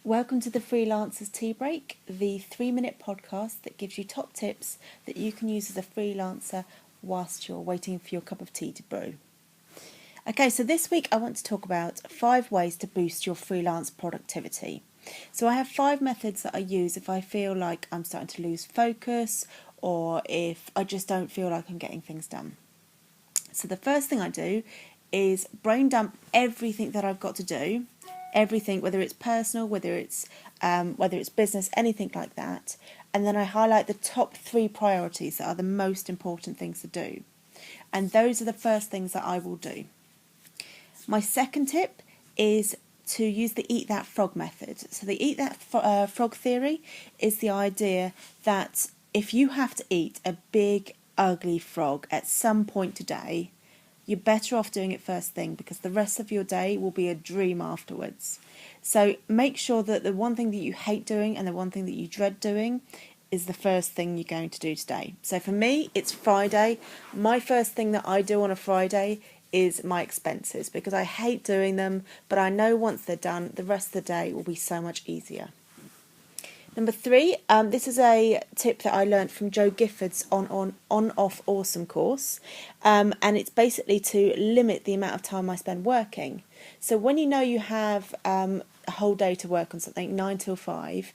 Welcome to the Freelancers Tea Break, the 3-minute podcast that gives you top tips that you can use as a freelancer whilst you're waiting for your cup of tea to brew. Okay, so this week I want to talk about 5 ways to boost your freelance productivity. So I have 5 methods that I use if I feel like I'm starting to lose focus or if I just don't feel like I'm getting things done. So the first thing I do is brain dump everything that I've got to do, everything, whether it's personal, whether it's business, anything like that, and then I highlight the top 3 priorities that are the most important things to do. And those are the first things that I will do. My second tip is to use the eat that frog method. So the eat that frog theory is the idea that if you have to eat a big ugly frog at some point today, you're better off doing it first thing because the rest of your day will be a dream afterwards. So make sure that the one thing that you hate doing and the one thing that you dread doing is the first thing you're going to do today. So for me, it's Friday. My first thing that I do on a Friday is my expenses because I hate doing them, but I know once they're done, the rest of the day will be so much easier. Number 3, this is a tip that I learned from Joe Gifford's on-off awesome course, and it's basically to limit the amount of time I spend working. So when you know you have a whole day to work on something, 9 till 5,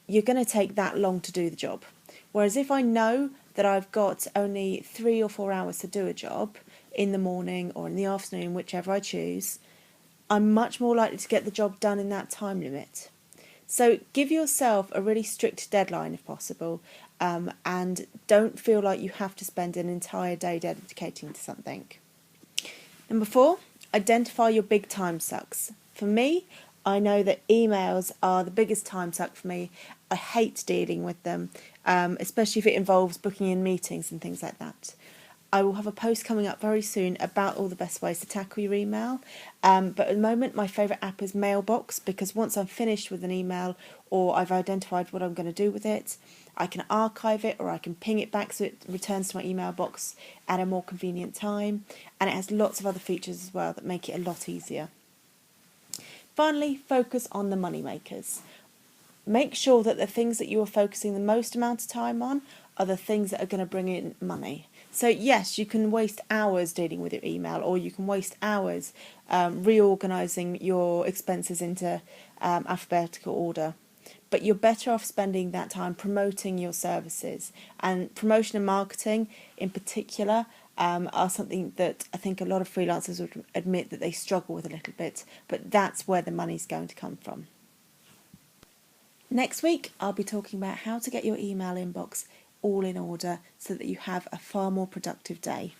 you're going to take that long to do the job. Whereas if I know that I've got only 3 or 4 hours to do a job in the morning or in the afternoon, whichever I choose, I'm much more likely to get the job done in that time limit. So give yourself a really strict deadline if possible, and don't feel like you have to spend an entire day dedicating to something. Number 4, identify your big time sucks. For me, I know that emails are the biggest time suck for me. I hate dealing with them, especially if it involves booking in meetings and things like that. I will have a post coming up very soon about all the best ways to tackle your email. But at the moment, my favourite app is Mailbox because once I'm finished with an email or I've identified what I'm going to do with it, I can archive it or I can ping it back so it returns to my email box at a more convenient time. And it has lots of other features as well that make it a lot easier. Finally, focus on the money makers. Make sure that the things that you are focusing the most amount of time on are the things that are going to bring in money. So yes, you can waste hours dealing with your email, or you can waste hours reorganising your expenses into alphabetical order. But you're better off spending that time promoting your services. And promotion and marketing in particular are something that I think a lot of freelancers would admit that they struggle with a little bit, but that's where the money's going to come from. Next week, I'll be talking about how to get your email inbox all in order so that you have a far more productive day.